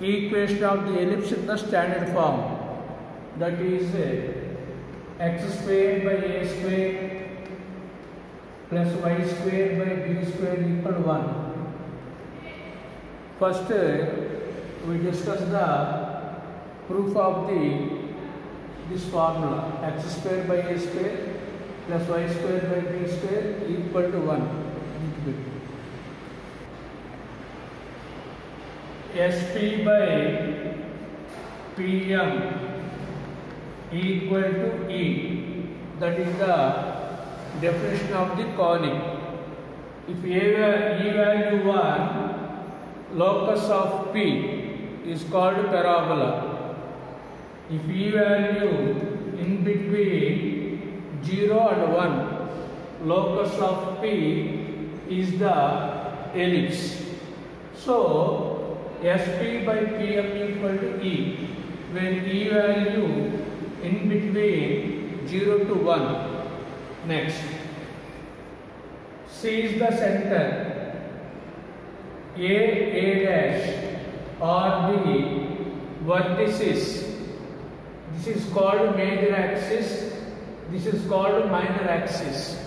equation of the ellipse in the standard form, that is x square by a square plus y square by b square equal to 1. First we discuss the proof of this formula, x square by a square plus y square by b square equal to 1. Sp by Pm equal to E. That is the definition of the conic. If E value 1, locus of P is called parabola. If E value in between 0 and 1, locus of P is the ellipse. So Sp by Pm equal to E, when E value in between 0 to 1. Next, C is the center. A dash are the vertices. This is called major axis. This is called minor axis.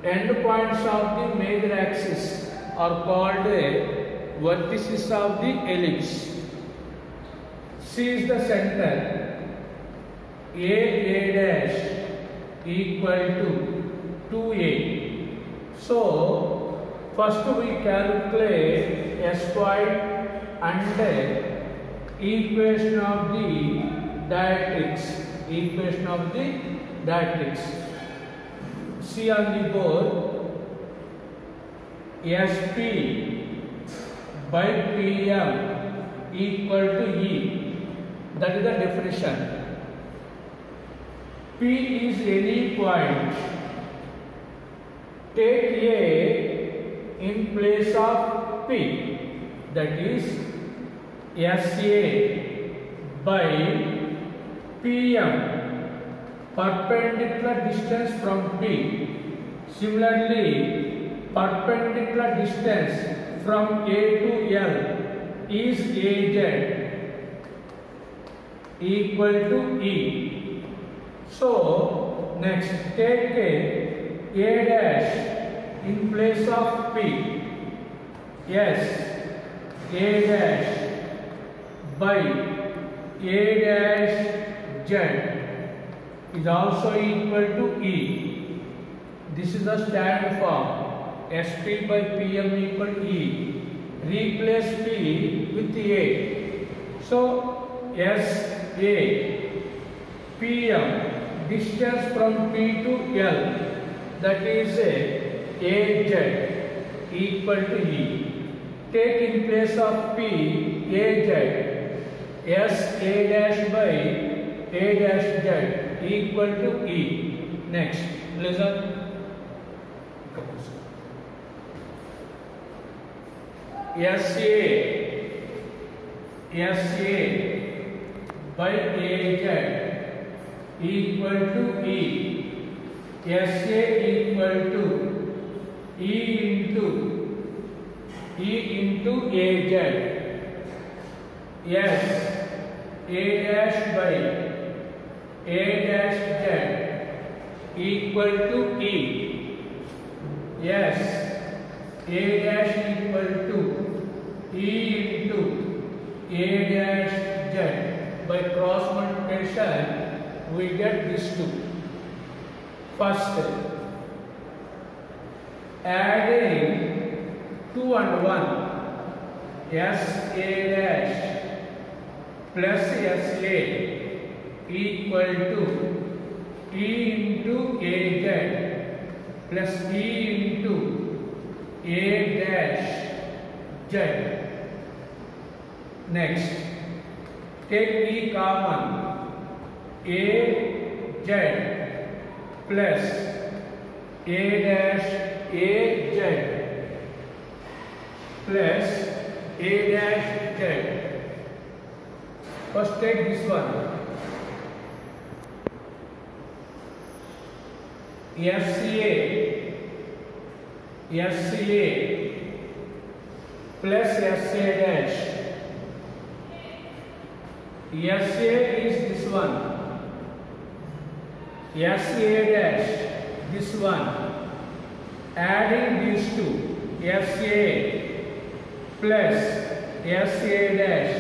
End points of the major axis are called vertices of the ellipse. C is the center. A dash equal to 2a. So first we calculate S point and equation of the dielectrics. Equation of the dielectrics. See on the board. Sp by Pm equal to E. That is the definition. P is any point. Take A in place of P. That is SA by Pm, perpendicular distance from P. Similarly, perpendicular distance from A to L is AZ equal to E. So next, take A dash in place of P. Yes, A dash by A dash Z is also equal to E. This is the standard form. Sp by Pm equal to E. Replace P with A. So SA Pm, distance from P to L, that is AZ equal to E. Take in place of P AZ, S A dash by A dash Z equal to E. Next, listen. SA by AZ equal to E. SA equal to E into AZ. Yes, A dash by A dash Z equal to E. Yes, A dash equal to E into A dash Z. By cross multiplication, we get these two. First, adding 2 and 1, SA dash plus SA equal to E into AZ plus E into A dash Z. Next, take E common. AZ plus A dash AZ plus A dash Z. First take this one. FCA plus SA dash SA is this one, SA dash this one. Adding these two, SA plus SA dash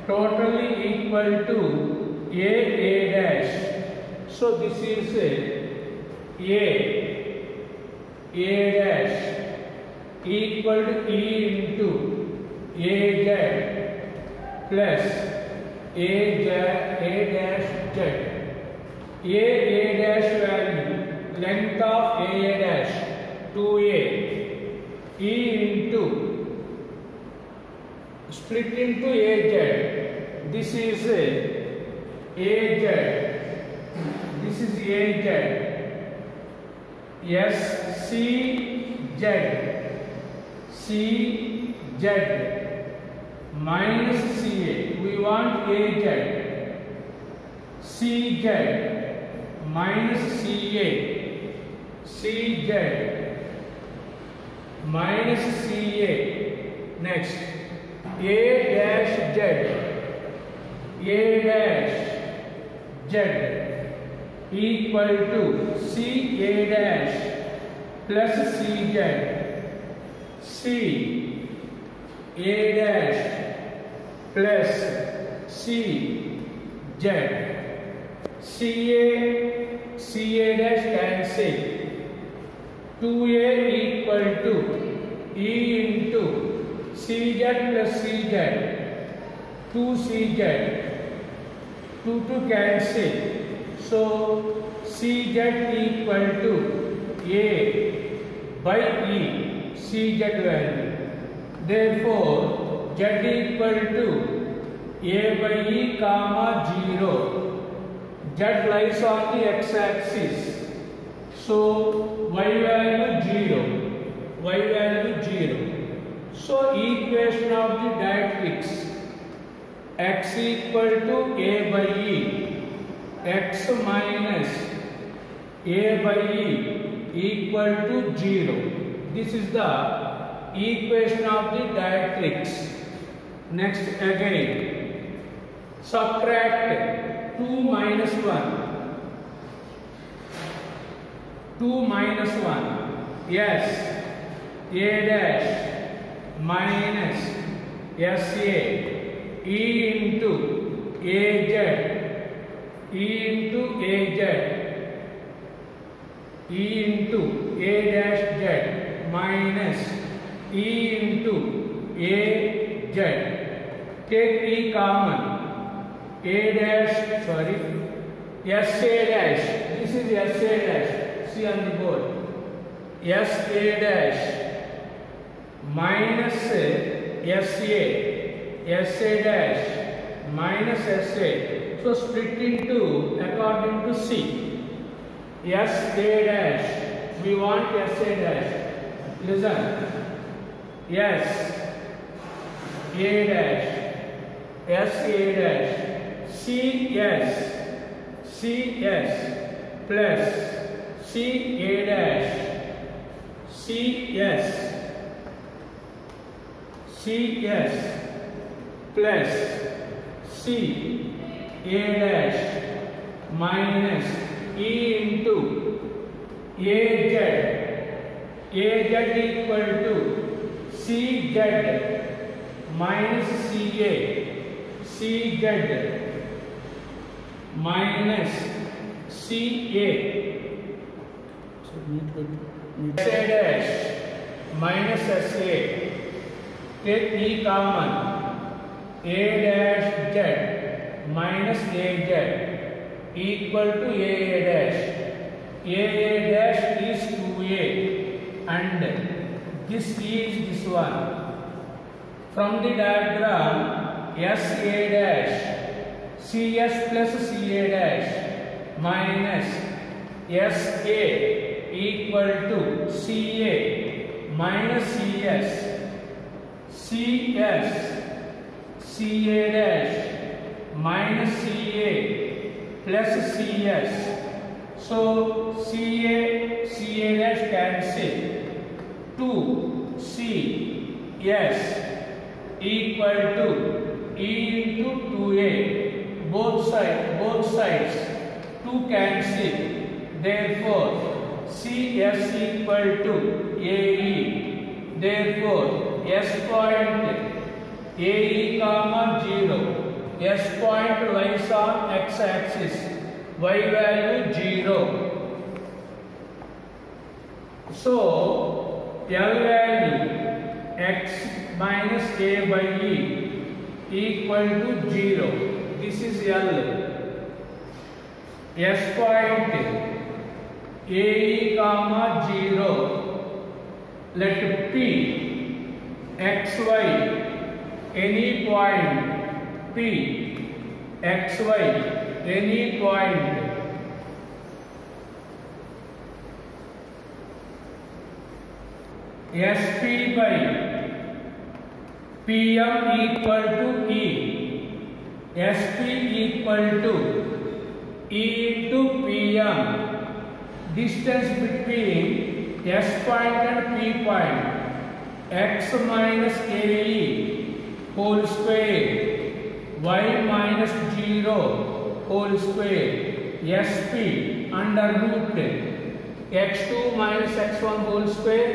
totally equal to AA dash. So this is A dash equal to E into AZ plus A dash Z. A dash value, length of A dash 2A, E into split into AZ. This is AZ. This is AZ. CZ minus CA. We want AZ. CZ minus CA. CZ minus CA. Next, A dash Z. A dash Z equal to CA dash plus CZ. C A dash plus C Z. CA dash cancel. 2A equal to E into CZ plus CZ. 2CZ. 2 to cancel. So CZ equal to A by E, CZ value. Therefore, Z equal to A by E comma 0. Z lies on the x-axis. So Y value 0. Y value 0. So equation of the directrix, x equal to A by E. X minus A by E equal to 0. This is the equation of the directrix. Next again, subtract 2 minus 1. 2 minus 1. Yes, A dash minus SA E into AZ. E into AZ, E into A dash Z minus E into AZ. Take E common. A dash, sorry, SA dash. This is SA dash. See on the board. SA dash minus SA. SA dash minus SA. So split into according to C. SA dash. We want SA dash. Listen. Yes. A dash. SA dash. CS plus CA dash. CS plus C A dash minus E into AZ. AZ equal to CZ minus CA. CZ minus CA. SA dash minus SA. Take E common. A dash Z minus AZ equal to AA dash. AA dash is 2A and this is this one. From the diagram, SA dash CS plus CA dash minus SA equal to CA minus CS. CA dash minus CA plus CS. So CA dash cancel. 2CS equal to E into 2A. both sides 2 cancel. Therefore, CS equal to AE. Therefore, S point AE comma 0. S point lies on x-axis. Y value 0. So, L value x minus A by E equal to 0. This is L. S point AE comma 0. Let P xy any point P xy any point SP by PM equal to E. SP equal to E into PM. Distance between S point and P point x minus AE whole square y minus 0 whole square SP under root x2 minus x1 whole square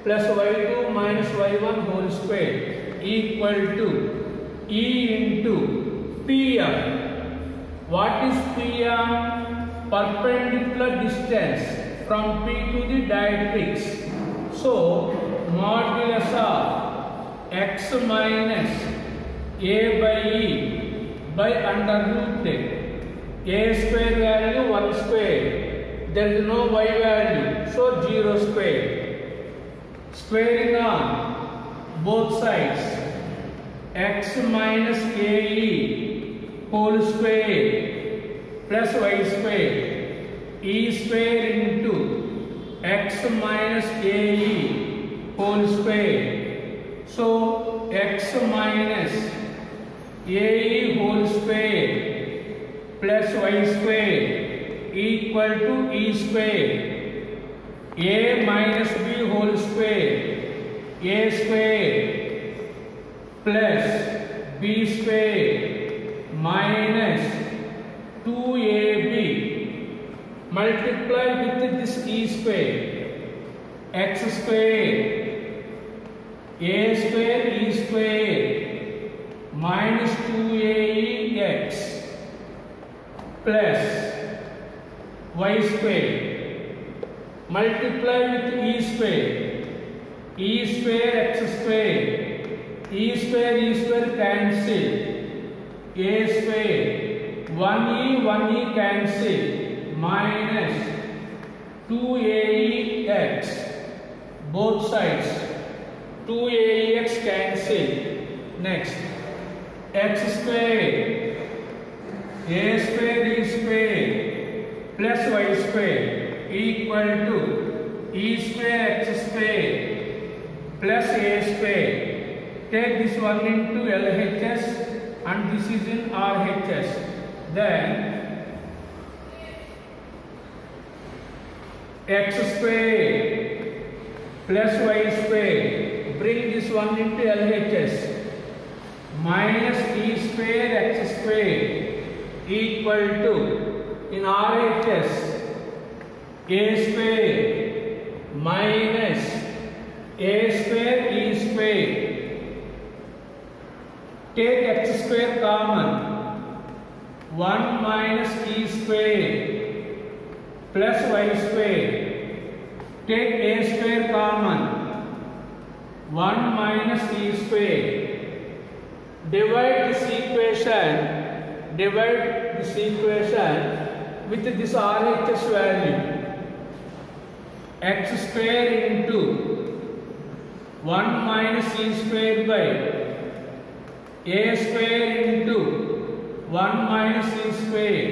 plus y2 minus y1 whole square equal to E into PM. What is PM? Perpendicular distance from P to the directrix. So, modulus of x minus A by E by under root A square value 1 square. There is no y value, so 0 square. Squaring on both sides x minus AE whole square plus y square E square into x minus AE whole square. So x minus AE whole square plus y square equal to E square. A minus B whole square A square plus B square minus 2AB multiply with this E square x square A square E square minus 2AEX plus y square multiply with E square x square E square cancel A square 1E cancel minus 2AEX both sides 2AEX cancel. Next x square A square E square plus y square equal to E square x square plus A square. Take this one into LHS and this is in RHS. Then x square plus y square, bring this one into LHS, minus E square x square equal to, in RHS, A square minus A square E square. Take x square common, 1 minus E square plus y square. Take A square common, 1 minus E square. Divide this equation with this RHS value. X square into 1 minus E square by A square into 1 minus E square,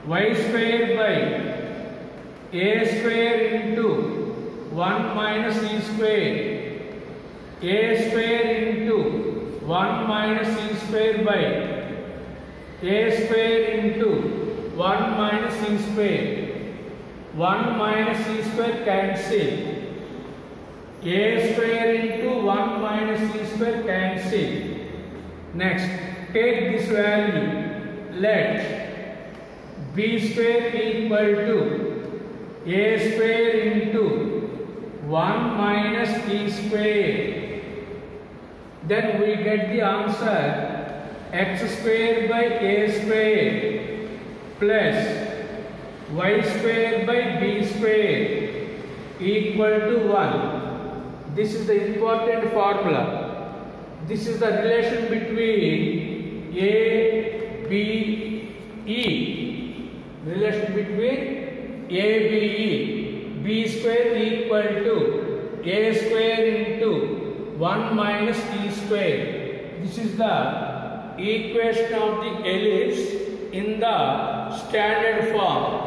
y square by A square into 1 minus E square, A square into 1 minus E square by A square into 1 minus E square, 1 minus E square cancel, A square into 1 minus E square cancel. Next, take this value let b square equal to a square into 1 minus e square. Then we get the answer x square by a square plus y square by b square equal to 1. This is the important formula. This is the relation between A, B, E. Relation between A, B, E. B square equal to A square into 1 minus E square. This is the equation of the ellipse in the standard form.